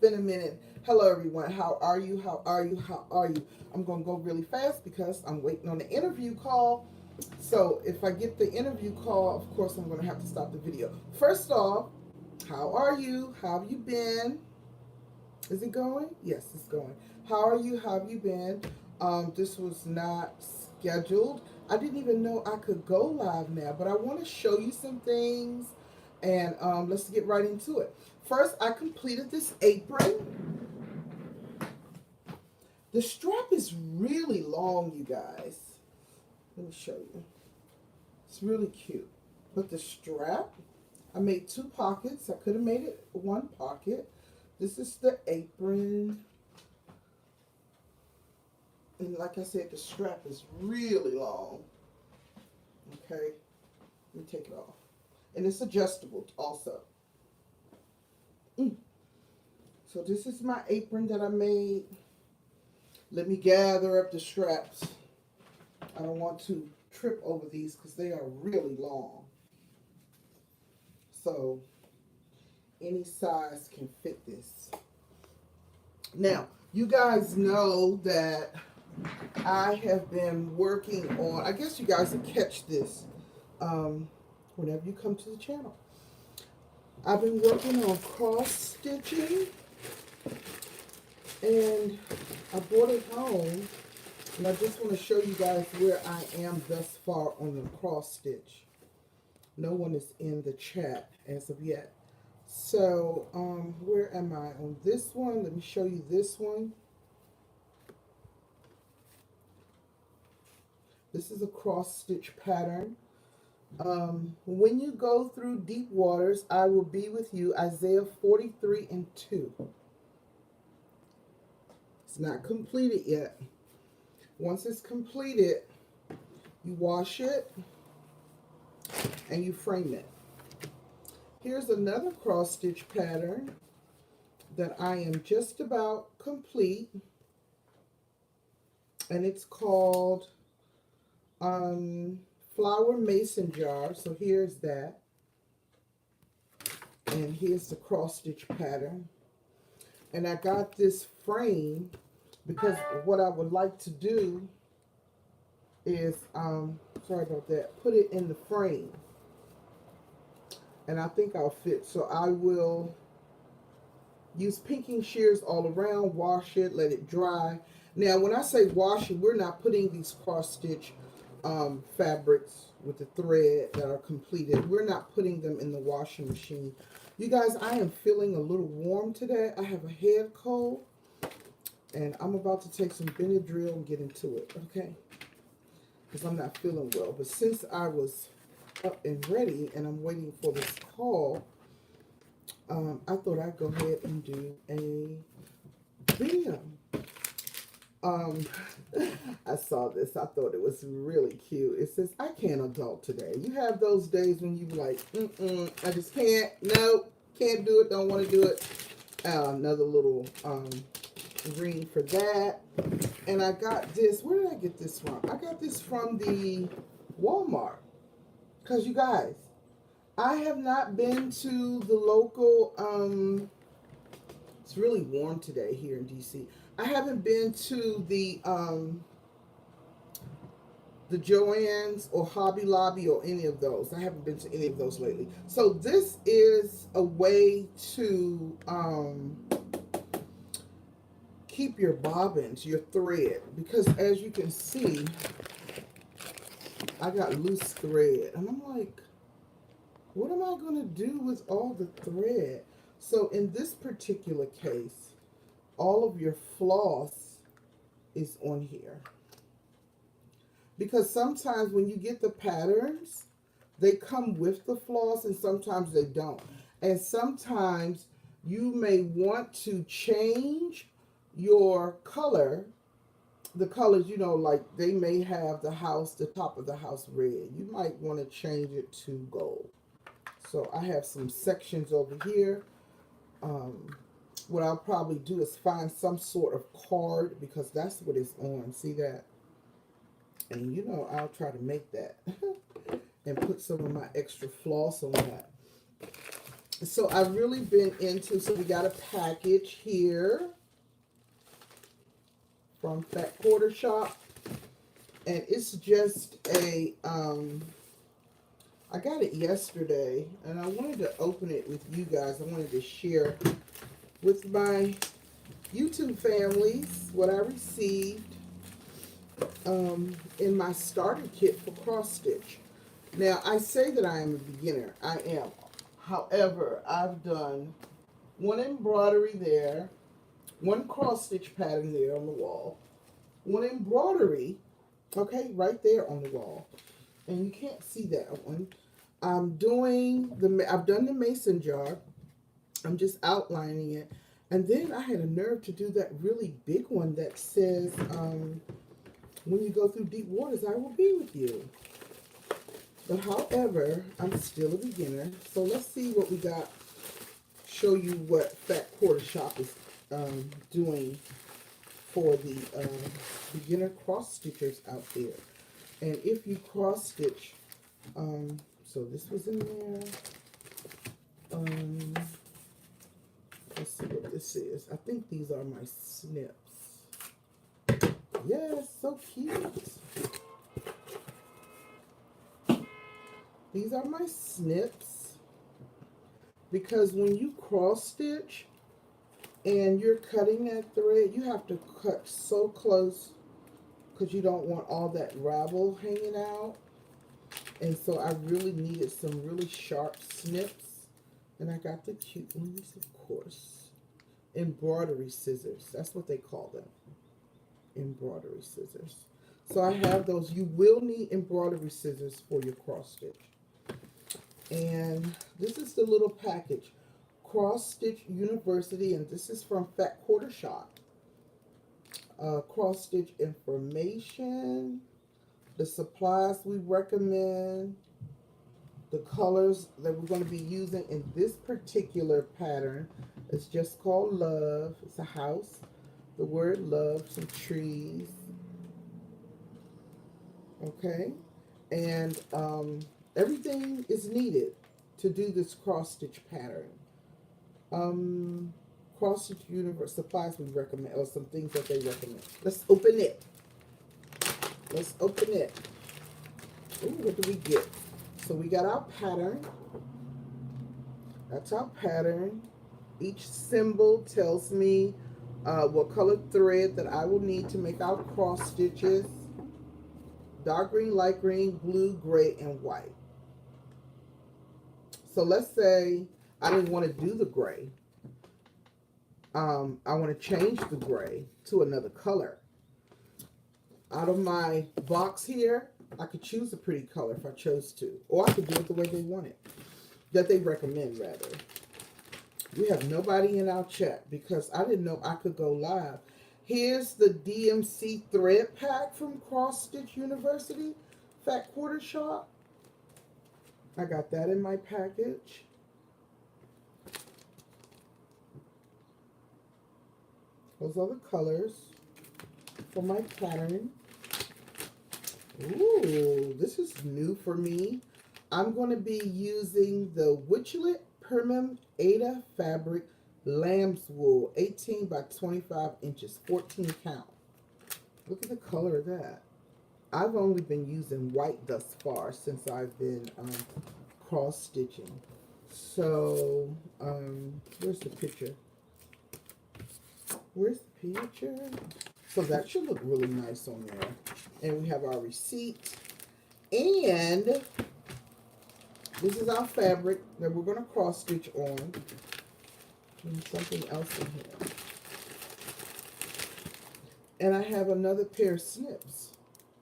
been a minute. Hello, everyone. How are you? How are you? How are you? I'm going to go really fast because I'm waiting on the interview call. So if I get the interview call, of course, I'm going to have to stop the video. First off, how are you? How have you been? Is it going? Yes, it's going. How are you? How have you been? This was not scheduled. I didn't even know I could go live now, but I want to show you some things, and let's get right into it. First, I completed this apron. The strap is really long, you guys. Let me show you. It's really cute. But the strap, I made two pockets. I could have made it one pocket. This is the apron. And like I said, the strap is really long. Okay. Let me take it off. And it's adjustable also. So this is my apron that I made. Let me gather up the straps. I don't want to trip over these because they are really long. So any size can fit this. Now, you guys know that I have been working on, I guess you guys will catch this whenever you come to the channel. I've been working on cross stitching, and I brought it home, and I just want to show you guys where I am thus far on the cross stitch. No one is in the chat as of yet. So, where am I on this one? Let me show you this one. This is a cross stitch pattern. When you go through deep waters, I will be with you. Isaiah 43:2. It's not completed yet. Once it's completed, you wash it and you frame it. Here's another cross stitch pattern that I am just about complete, and it's called flower mason jar. So here's that, and here's the cross stitch pattern. And I got this frame because what I would like to do is sorry about that, put it in the frame, and I think I'll fit. So I will use pinking shears all around, wash it, let it dry. Now when I say wash it, we're not putting these cross stitch fabrics with the thread that are completed, we're not putting them in the washing machine. You guys, I am feeling a little warm today. I have a head cold, and I'm about to take some Benadryl and get into it, okay? Because I'm not feeling well. But since I was up and ready and I'm waiting for this call, I thought I'd go ahead and do a video. I saw this. I thought it was really cute. It says, I can't adult today. You have those days when you like, I just can't. Nope, can't do it. Don't want to do it. Another little ring for that. And I got this. Where did I get this from? I got this from the Walmart. Because you guys, I have not been to the local, it's really warm today here in DC. I haven't been to the Joann's or Hobby Lobby or any of those. I haven't been to any of those lately. So this is a way to keep your bobbins, your thread, because as you can see, I got loose thread, and I'm like, what am I going to do with all the thread? So in this particular case, all of your floss is on here. Because sometimes when you get the patterns, they come with the floss and sometimes they don't. And sometimes you may want to change your color. The colors, you know, like they may have the top of the house red. You might want to change it to gold. So I have some sections over here. What I'll probably do is find some sort of card because that's what it's on. See that? And you know, I'll try to make that and put some of my extra floss on that. So I've really been into, so we got a package here from Fat Quarter Shop. And it's just a, I got it yesterday, and I wanted to open it with you guys. I wanted to share with my YouTube families what I received in my starter kit for cross stitch. Now, I say that I am a beginner. I am. However, I've done one embroidery there, one cross stitch pattern there on the wall, one embroidery, okay, right there on the wall. And you can't see that one. I've done the mason jar. I'm just outlining it. And then I had a nerve to do that really big one that says, when you go through deep waters, I will be with you. But however, I'm still a beginner. So let's see what we got. Show you what Fat Quarter Shop is doing for the beginner cross stitchers out there. And if you cross stitch, so this was in there. Let's see what this is. I think these are my snips. Yes, so cute. These are my snips. Because when you cross stitch and you're cutting that thread, you have to cut so close because you don't want all that ravel hanging out. And so I really needed some really sharp snips. And I got the cute ones, of course. Embroidery scissors. That's what they call them. Embroidery scissors. So I have those. You will need embroidery scissors for your cross stitch. And this is the little package. Cross Stitch University. And this is from Fat Quarter Shop. Cross stitch information. The supplies we recommend. The colors that we're going to be using in this particular pattern is just called Love. It's a house. The word love, some trees. Okay. And everything is needed to do this cross stitch pattern. Cross stitch universe supplies we recommend, or some things that they recommend. Let's open it. Let's open it. Ooh, what do we get? So we got our pattern. That's our pattern. Each symbol tells me what color thread that I will need to make our cross stitches. Dark green, light green, blue, gray, and white. So let's say I didn't want to do the gray. I want to change the gray to another color. Out of my box here, I could choose a pretty color if I chose to. Or I could do it the way they want it. That they recommend, rather. We have nobody in our chat because I didn't know I could go live. Here's the DMC thread pack from Cross Stitch University. Fat Quarter Shop. I got that in my package. Those are the colors for my pattern. Ooh, this is new for me. I'm going to be using the Witchlet Permum Ada Fabric Lamb's Wool, 18 by 25 inches, 14 count. Look at the color of that. I've only been using white thus far since I've been cross stitching. So, where's the picture? Where's the picture? So that should look really nice on there. And we have our receipt. And this is our fabric that we're going to cross stitch on. And something else in here. And I have another pair of snips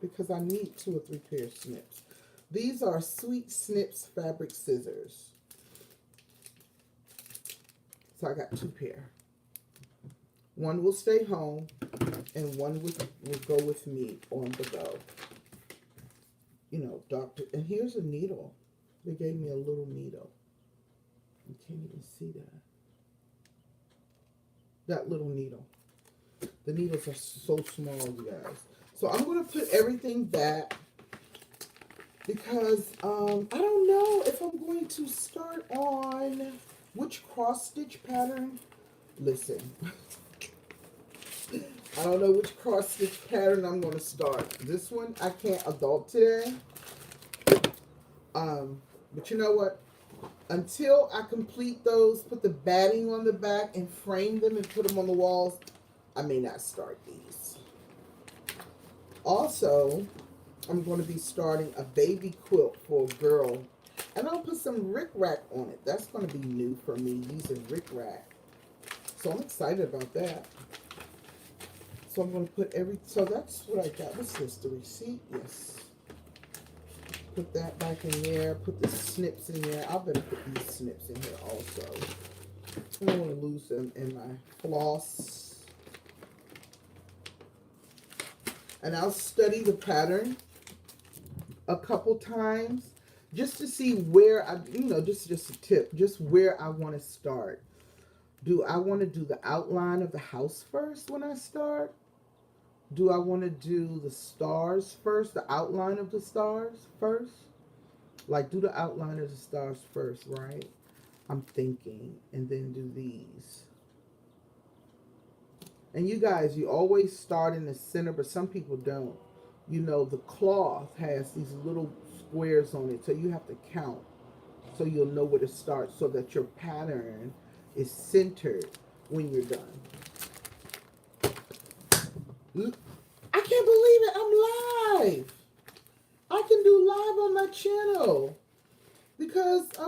because I need 2 or 3 pair of snips. These are Sweet Snips fabric scissors. So I got 2 pair. One will stay home, and one will go with me on the go. You know, doctor. And here's a needle. They gave me a little needle. You can't even see that. That little needle. The needles are so small, you guys. So I'm going to put everything back because I don't know if I'm going to start on Which cross stitch pattern? Listen, I don't know which cross stitch pattern I'm going to start. This one I can't adult today. But you know what? Until I complete those, put the batting on the back and frame them and put them on the walls, I may not start these. Also, I'm going to be starting a baby quilt for a girl. And I'll put some rickrack on it. That's going to be new for me, using rickrack. So I'm excited about that. So I'm going to put so that's what I got. What's this, the receipt? Yes. Put that back in there. Put the snips in there. I better put these snips in here also. I don't want to lose them in my floss. And I'll study the pattern a couple times just to see where I, just a tip, just where I want to start. Do I want to do the outline of the house first when I start? Do I want to do the stars first, the outline of the stars first? Like, do the outline of the stars first, right? I'm thinking, and then do these. And you guys, you always start in the center, but some people don't. The cloth has these little squares on it, so you have to count so you'll know where to start so that your pattern is centered when you're done. I can't believe it. I'm live. I can do live on my channel because I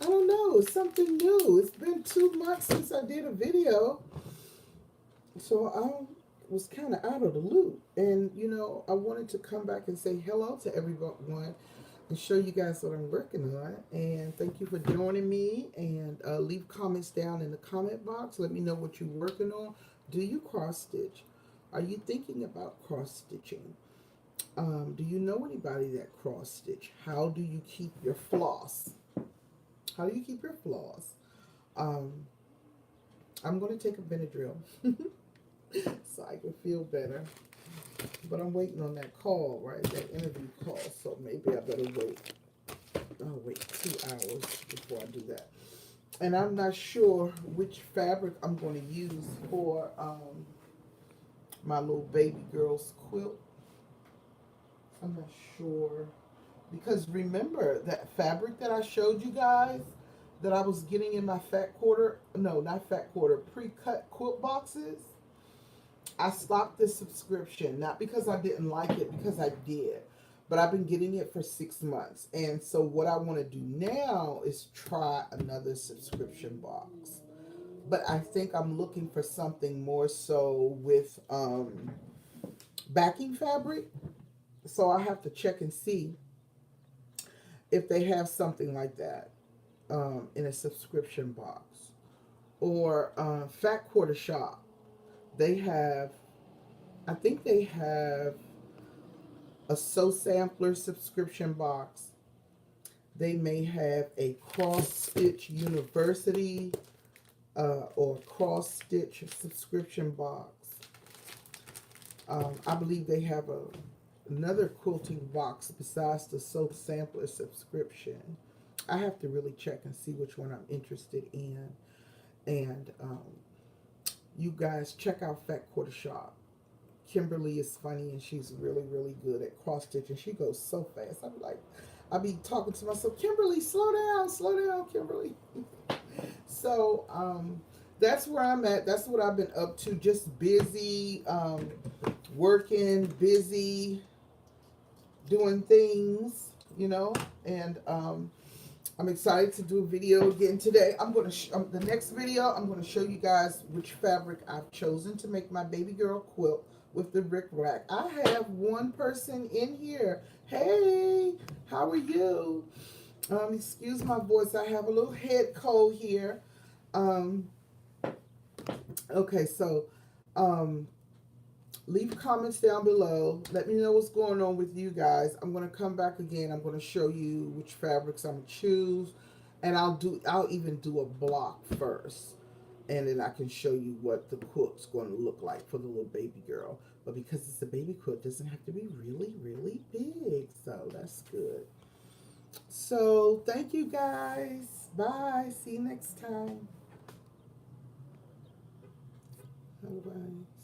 don't know, it's something new. It's been 2 months since I did a video, so I was kind of out of the loop. And I wanted to come back and say hello to everyone and show you guys what I'm working on. And thank you for joining me. And leave comments down in the comment box. Let me know what you're working on. Do you cross stitch? Are you thinking about cross stitching? Do you know anybody that cross stitch? How do you keep your floss? How do you keep your floss? I'm going to take a Benadryl so I can feel better. But I'm waiting on that call, right? That interview call. So maybe I better wait. I'll wait 2 hours before I do that. And I'm not sure which fabric I'm going to use for my little baby girl's quilt. I'm not sure. Because remember that fabric that I showed you guys that I was getting in my pre-cut quilt boxes? I stopped this subscription, not because I didn't like it, because I did. But I've been getting it for 6 months. And so what I want to do now is try another subscription box. But I think I'm looking for something more so with backing fabric. So I have to check and see if they have something like that in a subscription box. Or Fat Quarter Shop. I think they have a Sew Sampler subscription box. They may have a Cross Stitch University or Cross Stitch subscription box. I believe they have another quilting box besides the Sew Sampler subscription. I have to really check and see which one I'm interested in. And you guys check out Fat Quarter Shop. Kimberly is funny and she's really, really good at cross stitching. She goes so fast. I'll be talking to myself, Kimberly, slow down, Kimberly. So that's where I'm at. That's what I've been up to. Just busy, working, busy, doing things, and I'm excited to do a video again today. The next video, I'm going to show you guys which fabric I've chosen to make my baby girl quilt with the rickrack. I have one person in here. Hey, how are you? Excuse my voice. I have a little head cold here. Okay, so leave comments down below. Let me know what's going on with you guys. I'm going to come back again. I'm going to show you which fabrics I'm going to choose. And I'll even do a block first. And then I can show you what the quilt's going to look like for the little baby girl. But because it's a baby quilt, it doesn't have to be really, really big. So that's good. So thank you guys. Bye. See you next time. Bye.